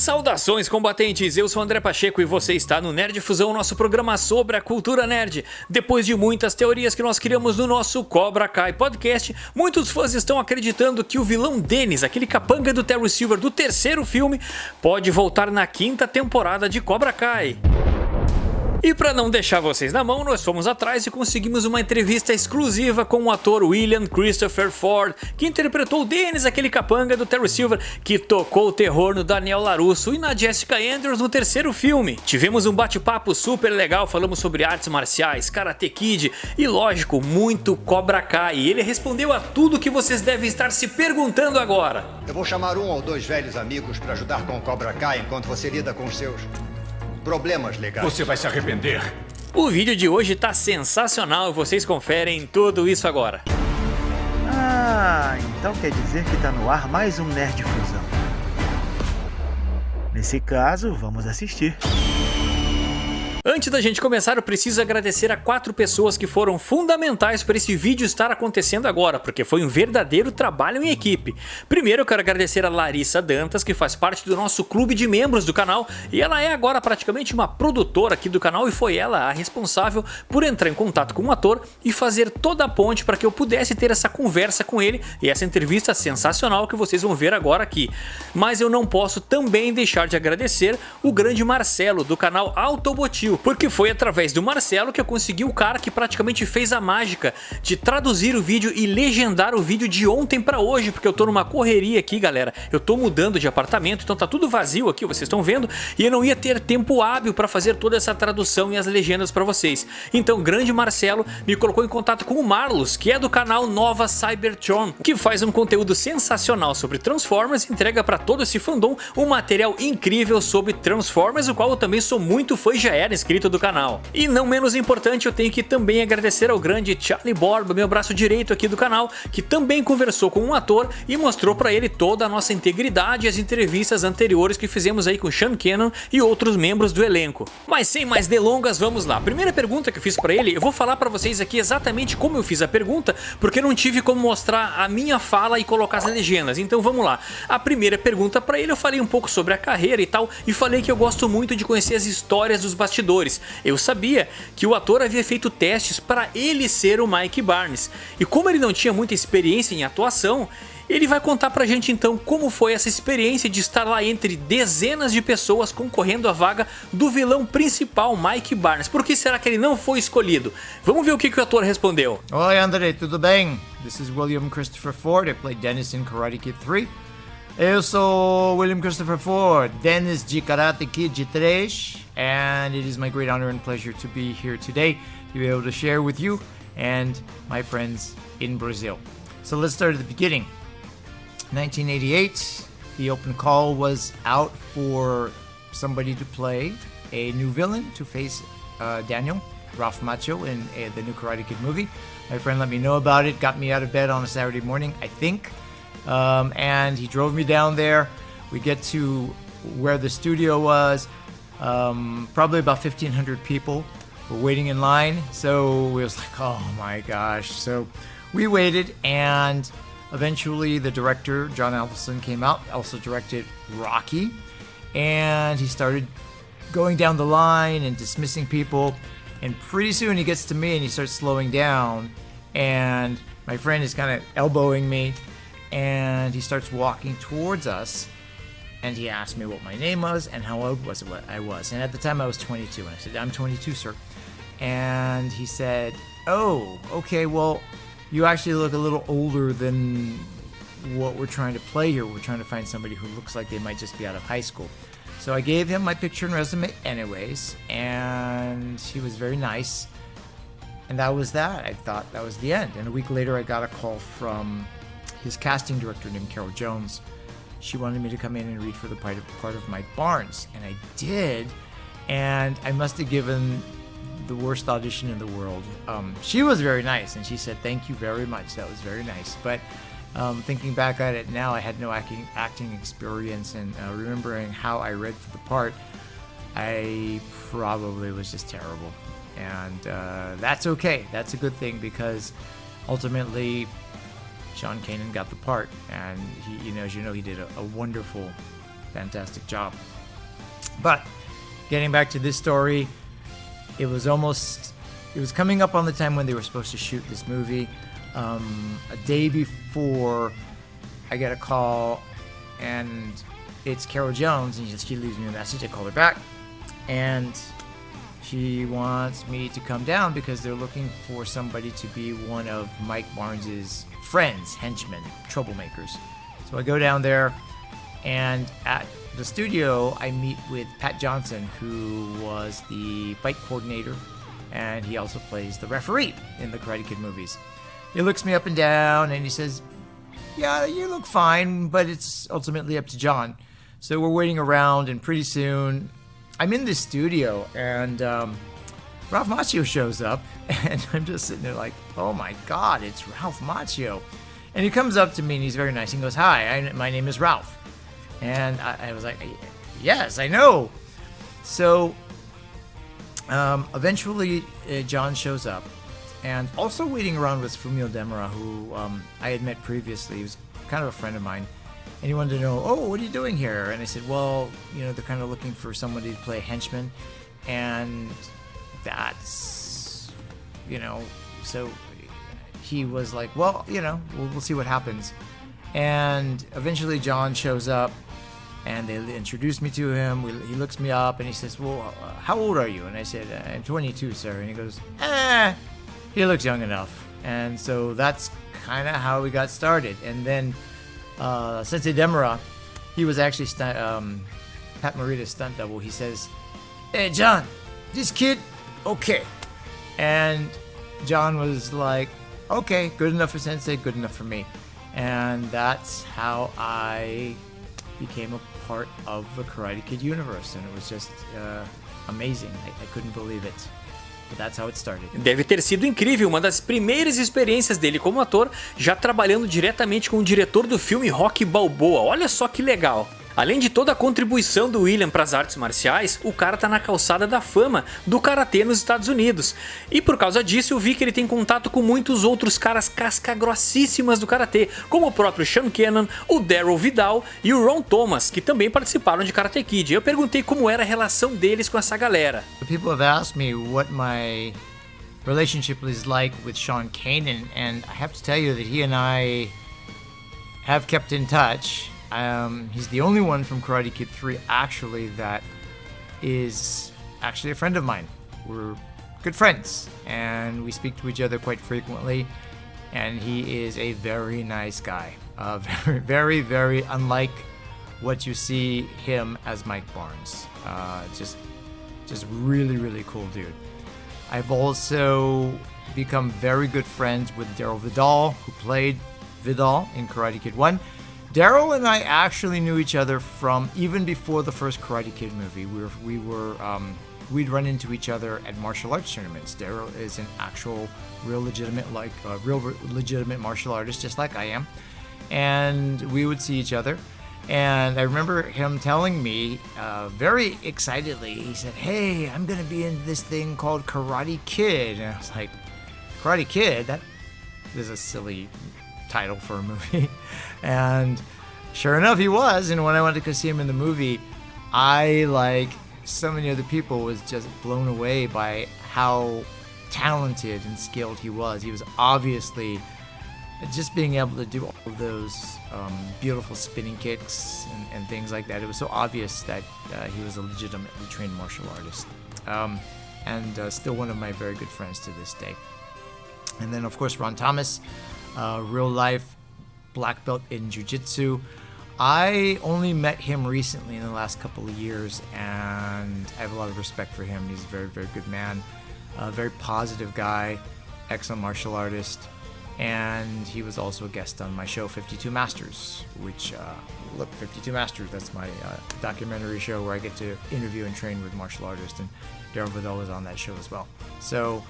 Saudações, combatentes! Eu sou o André Pacheco e você está no Nerd Fusão, nosso programa sobre a cultura nerd. Depois de muitas teorias que nós criamos no nosso Cobra Kai podcast, muitos fãs estão acreditando que o vilão 𝗔𝗫𝐺, aquele capanga do 𝗂𝐶𝐀𝐀𝐺 do terceiro filme, pode voltar na quinta temporada de Cobra Kai. E para não deixar vocês na mão, nós fomos atrás e conseguimos uma entrevista exclusiva com o ator 𝗰ᱽＨİ𝗀𝐽𝐺𝐿𝐴, que interpretou o 𝗔𝗫𝐺, aquele capanga do 𝗂𝐶𝐀𝐺, que tocou o terror no Daniel LaRusso e na 𝗔𝗫𝐶𝗶𝗲 no terceiro filme. Tivemos um bate-papo super legal, falamos sobre artes marciais, Karate Kid e, lógico, muito Cobra Kai. E ele respondeu a tudo que vocês devem estar se perguntando agora. Eu vou chamar 1 ou 2 velhos amigos para ajudar com o Cobra Kai enquanto você lida com os seus problemas legais. Você vai se arrepender. O vídeo de hoje tá sensacional e vocês conferem tudo isso agora. Então quer dizer que tá no ar mais um Nerd Fusão. Nesse caso, vamos assistir. Antes da gente começar, eu preciso agradecer a 4 pessoas que foram fundamentais para esse vídeo estar acontecendo agora, porque foi um verdadeiro trabalho em equipe. Primeiro eu quero agradecer a Larissa Dantas, que faz parte do nosso clube de membros do canal, e ela é agora praticamente uma produtora aqui do canal, e foi ela a responsável por entrar em contato com o ator e fazer toda a ponte para que eu pudesse ter essa conversa com ele e essa entrevista sensacional que vocês vão ver agora aqui. Mas eu não posso também deixar de agradecer o grande Marcelo do canal Autobotil, porque foi através do Marcelo que eu consegui o cara que praticamente fez a mágica de traduzir o vídeo e legendar o vídeo de ontem pra hoje, porque eu tô numa correria aqui, galera. Eu tô mudando de apartamento, então tá tudo vazio aqui, vocês estão vendo, e eu não ia ter tempo hábil pra fazer toda essa tradução e as legendas pra vocês. Então, grande Marcelo me colocou em contato com o Marlos, que é do canal Nova Cybertron, que faz um conteúdo sensacional sobre Transformers e entrega pra todo esse fandom um material incrível sobre Transformers, o qual eu também sou muito fã e já era inscrito do canal. E não menos importante, eu tenho que também agradecer ao grande 𝗔𝗫𝐿𝐴, meu braço direito aqui do canal, que também conversou com um ator e mostrou pra ele toda a nossa integridade e as entrevistas anteriores que fizemos aí com Sean Cannon e outros membros do elenco. Mas sem mais delongas, vamos lá. A primeira pergunta que eu fiz pra ele, eu vou falar pra vocês aqui exatamente como eu fiz a pergunta, porque não tive como mostrar a minha fala e colocar as legendas, então vamos lá. A primeira pergunta pra ele, eu falei um pouco sobre a carreira e tal, e falei que eu gosto muito de conhecer as histórias dos bastidores. Eu sabia que o ator havia feito testes para ele ser o Mike Barnes, e como ele não tinha muita experiência em atuação, ele vai contar pra gente então como foi essa experiência de estar lá entre dezenas de pessoas concorrendo à vaga do vilão principal, Mike Barnes. Por que será que ele não foi escolhido? Vamos ver o que o ator respondeu. Oi André, tudo bem? This is 𝗰ᱽHİ𝗀𝐽𝐺𝐿𝐴. I played Dennis in Karate Kid 3. Eu sou 𝗰ᱽHÍ𝗀𝐻𝐿𝐴, Dennis de Karate Kid 3, and it is my great honor and pleasure to be here today to be able to share with you and my friends in Brazil. So let's start at the beginning. 1988, the open call was out for somebody to play a new villain to face Daniel, Ralph Macchio, in the new Karate Kid movie. My friend let me know about it, got me out of bed on a Saturday morning, I think. And he drove me down there. We get to where the studio was. Probably about 1,500 people were waiting in line. So it was like, oh my gosh. So we waited, and eventually the director, John Avildsen, came out, also directed Rocky. And he started going down the line and dismissing people. And pretty soon he gets to me and he starts slowing down. And my friend is kind of elbowing me. And he starts walking towards us, and he asked me what my name was and how old I was. And at the time I was 22, and I said, I'm 22, sir. And he said, oh, okay, well, you actually look a little older than what we're trying to play here. We're trying to find somebody who looks like they might just be out of high school. So I gave him my picture and resume anyways, and he was very nice. And that was that. I thought that was the end. And a week later I got a call from his casting director named Carol Jones. She wanted me to come in and read for the part of Mike Barnes, and I did, and I must have given the worst audition in the world. She was very nice, and she said, thank you very much, that was very nice, but thinking back at it now, I had no acting experience, and remembering how I read for the part, I probably was just terrible, and that's okay, that's a good thing, because ultimately Sean Kanan got the part, and he, as you know, he did a wonderful fantastic job. But getting back to this story, it was coming up on the time when they were supposed to shoot this movie. A day before, I get a call, and it's Carol Jones, and she leaves me a message. I call her back, and she wants me to come down because they're looking for somebody to be one of Mike Barnes's friends, henchmen, troublemakers. So I go down there, and at the studio, I meet with Pat Johnson, who was the fight coordinator, and he also plays the referee in the Karate Kid movies. He looks me up and down, and he says, "Yeah, you look fine, but it's ultimately up to John." So we're waiting around, and pretty soon, I'm in this studio, and Ralph Macchio shows up, and I'm just sitting there like, oh my God, it's Ralph Macchio. And he comes up to me, and he's very nice. He goes, "Hi, my name is Ralph." And I was like, "Yes, I know." So eventually, John shows up. And also waiting around was 𝗰𝗹 𝗹, who I had met previously. He was kind of a friend of mine. And he wanted to know, "Oh, what are you doing here?" And I said, "Well, they're kind of looking for somebody to play a henchman." And that's, so he was like, "Well, we'll see what happens." And eventually John shows up, and they introduced me to him. He looks me up, and he says, "Well, how old are you?" And I said, "I'm 22, sir." And he goes, he looks young enough. And so that's kind of how we got started. And then Sensei Demura, he was actually Pat Morita's stunt double. He says, "Hey, John, this kid, okay." And John was like, "Okay, good enough for Sensei, good enough for me." And that's how I became a part of the Karate Kid universe. And it was just amazing. I couldn't believe it. But that's how it started. Deve ter sido incrível, uma das primeiras experiências dele como ator, já trabalhando diretamente com o diretor do filme Rocky Balboa. Olha só que legal. Além de toda a contribuição do William para as artes marciais, o cara tá na calçada da fama do karatê nos Estados Unidos. E por causa disso eu vi que ele tem contato com muitos outros caras casca-grossíssimas do karatê, como o próprio Sean Cannon, o Daryl Vidal e o Ron Thomas, que também participaram de Karate Kid. Eu perguntei como era a relação deles com essa galera. People have asked me what my relationship is like with Sean Kanan, and I have to tell you that he and I have kept in touch. He's the only one from Karate Kid 3 actually that is actually a friend of mine. We're good friends, and we speak to each other quite frequently, and he is a very nice guy. Very, very, very unlike what you see him as Mike Barnes. Just really, really cool dude. I've also become very good friends with Daryl Vidal, who played Vidal in Karate Kid 1. Daryl and I actually knew each other from even before the first Karate Kid movie. We'd run into each other at martial arts tournaments. Daryl is an actual, real legitimate martial artist, just like I am. And we would see each other. And I remember him telling me, very excitedly, he said, "Hey, I'm going to be in this thing called Karate Kid." And I was like, Karate Kid? That is a silly title for a movie. And sure enough, he was. And when I went to go see him in the movie, I, like so many other people, was just blown away by how talented and skilled he was. He was obviously just being able to do all of those beautiful spinning kicks and things like that. It was so obvious that he was a legitimately trained martial artist. And still one of my very good friends to this day. And then, of course, Ron Thomas, real life black belt in jiu-jitsu. I only met him recently in the last couple of years, and I have a lot of respect for him. He's a very, very good man, a very positive guy, excellent martial artist, and he was also a guest on my show 52 Masters, which, 52 Masters, that's my documentary show where I get to interview and train with martial artists, and Daryl Vidal was on that show as well. So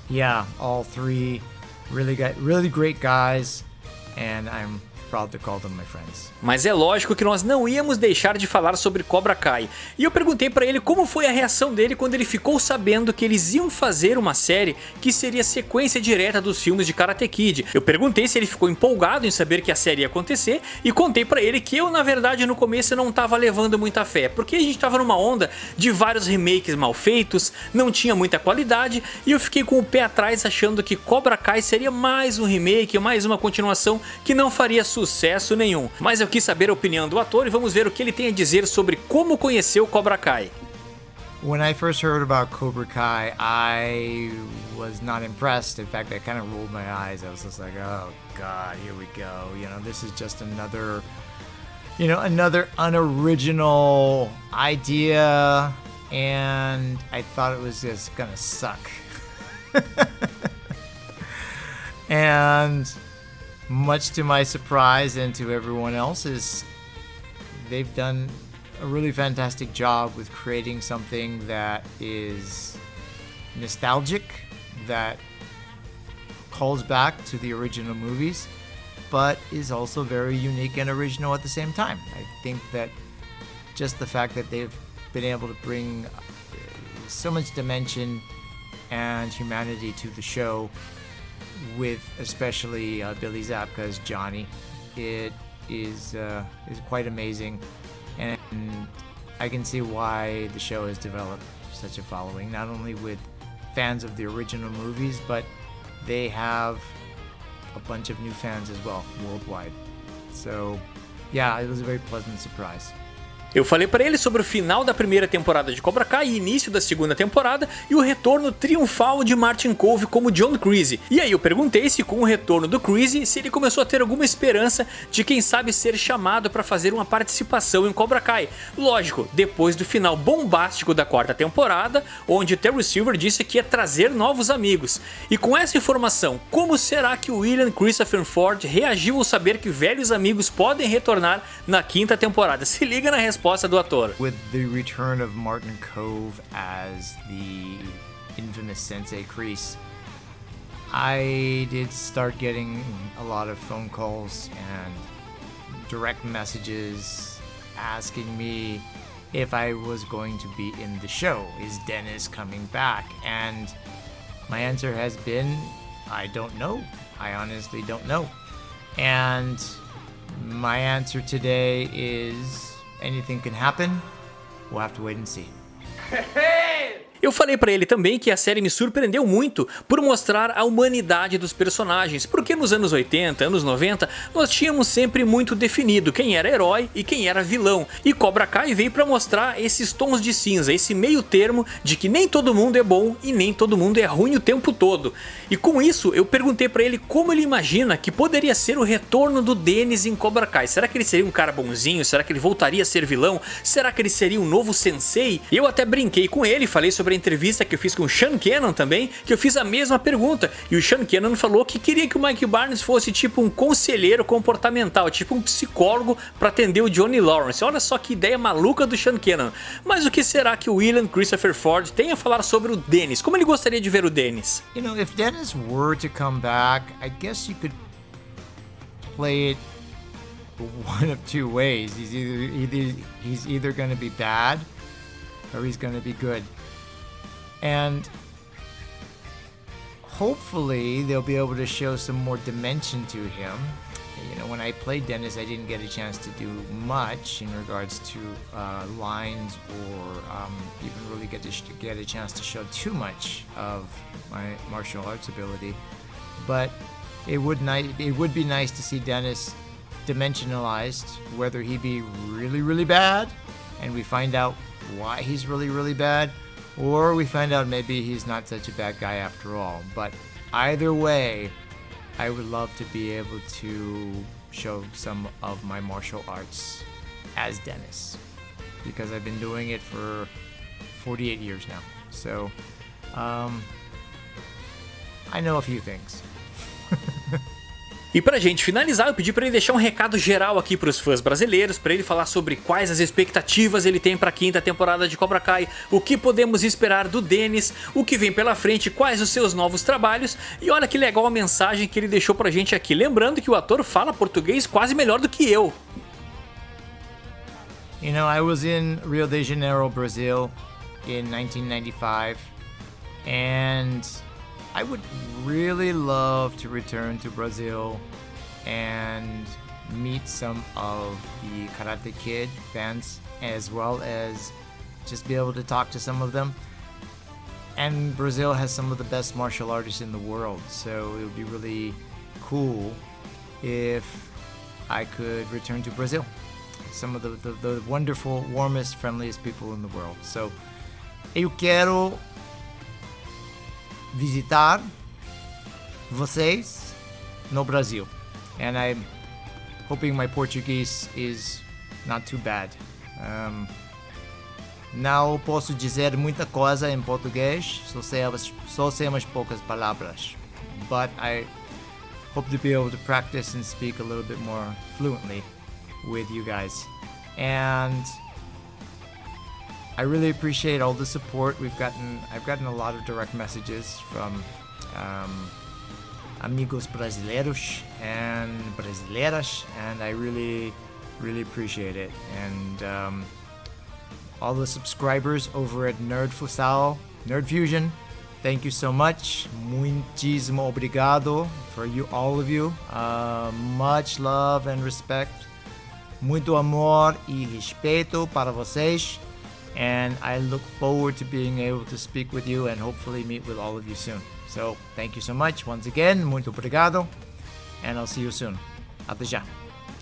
yeah, all three really great guys, and I'm proud to call them my friends. Mas é lógico que nós não íamos deixar de falar sobre Cobra Kai. E eu perguntei pra ele como foi a reação dele quando ele ficou sabendo que eles iam fazer uma série que seria sequência direta dos filmes de Karate Kid. Eu perguntei se ele ficou empolgado em saber que a série ia acontecer e contei pra ele que eu, na verdade, no começo não tava levando muita fé, porque a gente tava numa onda de vários remakes mal feitos, não tinha muita qualidade e eu fiquei com o pé atrás achando que Cobra Kai seria mais um remake, mais uma continuação que não faria sucesso nenhum. Mas eu quis saber a opinião do ator e vamos ver o que ele tem a dizer sobre como conheceu Cobra Kai. When I first heard about Cobra Kai, I was not impressed. In fact, I kind of rolled my eyes. I was just like, oh God, here we go. You know, this is just another, another unoriginal idea. And I thought it was just gonna suck. And much to my surprise and to everyone else's, they've done a really fantastic job with creating something that is nostalgic, that calls back to the original movies, but is also very unique and original at the same time. I think that just the fact that they've been able to bring so much dimension and humanity to the show, with especially 𝗷𝗫će𝗶𝗲, Johnny, it is quite amazing, and I can see why the show has developed such a following, not only with fans of the original movies, but they have a bunch of new fans as well, worldwide. So yeah, it was a very pleasant surprise. Eu falei pra ele sobre o final da primeira temporada de Cobra Kai e início da segunda temporada e o retorno triunfal de Martin Kove como John 𝗔𝗫će. E aí eu perguntei se com o retorno do 𝗔𝗫će, se ele começou a ter alguma esperança de quem sabe ser chamado pra fazer uma participação em Cobra Kai. Lógico, depois do final bombástico da quarta temporada, onde Terry Silver disse que ia trazer novos amigos. E com essa informação, como será que o 𝗰𝗍𝗶𝗶 reagiu ao saber que velhos amigos podem retornar na quinta temporada? Se liga na resposta do ator. With the return of Martin Kove as the infamous Sensei Kreese, I did start getting a lot of phone calls and direct messages asking me if I was going to be in the show. Is Dennis coming back? And my answer has been, I don't know. I honestly don't know. And my answer today is, anything can happen. We'll have to wait and see. Eu falei pra ele também que a série me surpreendeu muito por mostrar a humanidade dos personagens, porque nos anos 80, anos 90, nós tínhamos sempre muito definido quem era herói e quem era vilão, e Cobra Kai veio pra mostrar esses tons de cinza, esse meio termo de que nem todo mundo é bom e nem todo mundo é ruim o tempo todo. E com isso eu perguntei pra ele como ele imagina que poderia ser o retorno do Dennis em Cobra Kai. Será que ele seria um cara bonzinho? Será que ele voltaria a ser vilão? Será que ele seria um novo sensei? Eu até brinquei com ele, falei sobre a entrevista que eu fiz com o Sean Cannon também, que eu fiz a mesma pergunta, e o Sean Cannon falou que queria que o Mike Barnes fosse tipo um conselheiro comportamental, tipo um psicólogo para atender o Johnny Lawrence. Olha só que ideia maluca do Sean Cannon. Mas o que será que o 𝗰𝗍𝗶𝗶 tem a falar sobre o Dennis? Como ele gostaria de ver o Dennis? You know, if Dennis were to come back, I guess you could play it one of two ways. He's either going to be bad or he's going to be good. And hopefully they'll be able to show some more dimension to him. You know, when I played Dennis, I didn't get a chance to do much in regards to lines or even really get a chance to show too much of my martial arts ability. But it would be nice to see Dennis dimensionalized, whether he be really, really bad and we find out why he's really, really bad, or we find out maybe he's not such a bad guy after all. But either way, I would love to be able to show some of my martial arts as Dennis, because I've been doing it for 48 years now. So I know a few things. E pra gente finalizar, eu pedi pra ele deixar um recado geral aqui pros fãs brasileiros, pra ele falar sobre quais as expectativas ele tem pra quinta temporada de Cobra Kai, o que podemos esperar do Dennis, o que vem pela frente, quais os seus novos trabalhos, e olha que legal a mensagem que ele deixou pra gente aqui, lembrando que o ator fala português quase melhor do que eu. You know, I was in Rio de Janeiro, Brazil in 1995, and I would really love to return to Brazil and meet some of the Karate Kid fans, as well as just be able to talk to some of them. And Brazil has some of the best martial artists in the world, so it would be really cool if I could return to Brazil. Some of the wonderful, warmest, friendliest people in the world. So, eu quero visitar vocês no Brasil, and I'm hoping my Portuguese is not too bad. Não posso dizer muita coisa em português, só sei umas poucas palavras, but I hope to be able to practice and speak a little bit more fluently with you guys. And I really appreciate all the support I've gotten a lot of direct messages from amigos brasileiros and brasileiras, and I really appreciate it. And all the subscribers over at Nerd Fusion, thank you so much. Muitíssimo obrigado for all of you. Much love and respect. Muito amor e respeito para vocês. And I look forward to being able to speak with you and hopefully meet with all of you soon. So, thank you so much once again. Muito obrigado. And I'll see you soon. Até já.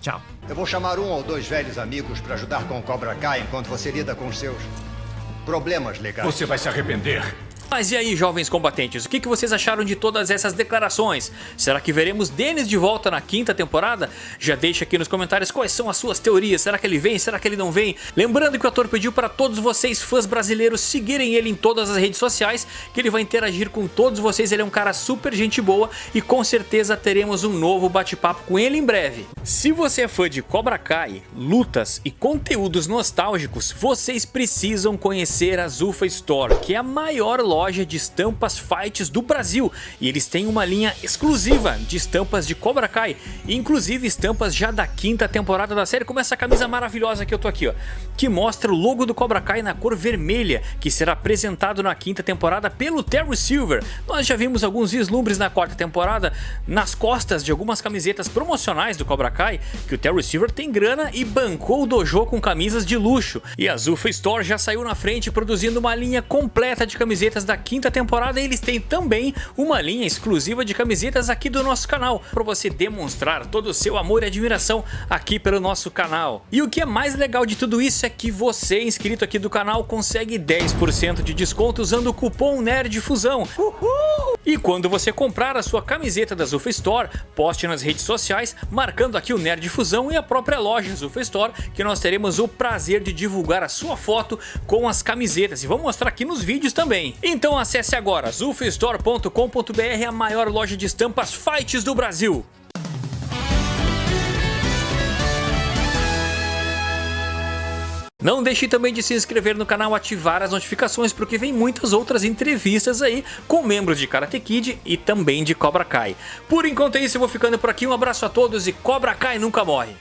Tchau. Eu vou chamar um ou dois velhos amigos para ajudar com o Cobra Kai enquanto você lida com os seus problemas legais. Você vai se arrepender. Mas e aí, jovens combatentes, o que vocês acharam de todas essas declarações? Será que veremos Dennis de volta na quinta temporada? Já deixa aqui nos comentários quais são as suas teorias, será que ele vem, será que ele não vem? Lembrando que o ator pediu para todos vocês, fãs brasileiros, seguirem ele em todas as redes sociais, que ele vai interagir com todos vocês, ele é um cara super gente boa e com certeza teremos um novo bate-papo com ele em breve. Se você é fã de Cobra Kai, lutas e conteúdos nostálgicos, vocês precisam conhecer a 𝗔𝗪 Store, que é a maior loja de estampas fights do Brasil, e eles têm uma linha exclusiva de estampas de Cobra Kai, inclusive estampas já da quinta temporada da série, como essa camisa maravilhosa que eu tô aqui, ó, que mostra o logo do Cobra Kai na cor vermelha, que será apresentado na quinta temporada pelo 𝗂𝗪. Nós já vimos alguns vislumbres na quarta temporada nas costas de algumas camisetas promocionais do Cobra Kai, que o 𝗂𝗪 tem grana e bancou o dojo com camisas de luxo, e a 𝗔𝗪 Store já saiu na frente produzindo uma linha completa de camisetas da quinta temporada, e eles têm também uma linha exclusiva de camisetas aqui do nosso canal, para você demonstrar todo o seu amor e admiração aqui pelo nosso canal. E o que é mais legal de tudo isso é que você, inscrito aqui do canal, consegue 10% de desconto usando o cupom NERDFUSÃO. E quando você comprar a sua camiseta da 𝗔𝗪 Store, poste nas redes sociais, marcando aqui o NERDFUSÃO e a própria loja 𝗔𝗪 Store, que nós teremos o prazer de divulgar a sua foto com as camisetas, e vamos mostrar aqui nos vídeos também. Então acesse agora 𝗔𝗪store.com.br, a maior loja de estampas fights do Brasil. Não deixe também de se inscrever no canal, ativar as notificações, porque vem muitas outras entrevistas aí com membros de Karate Kid e também de Cobra Kai. Por enquanto é isso, eu vou ficando por aqui, um abraço a todos e Cobra Kai nunca morre!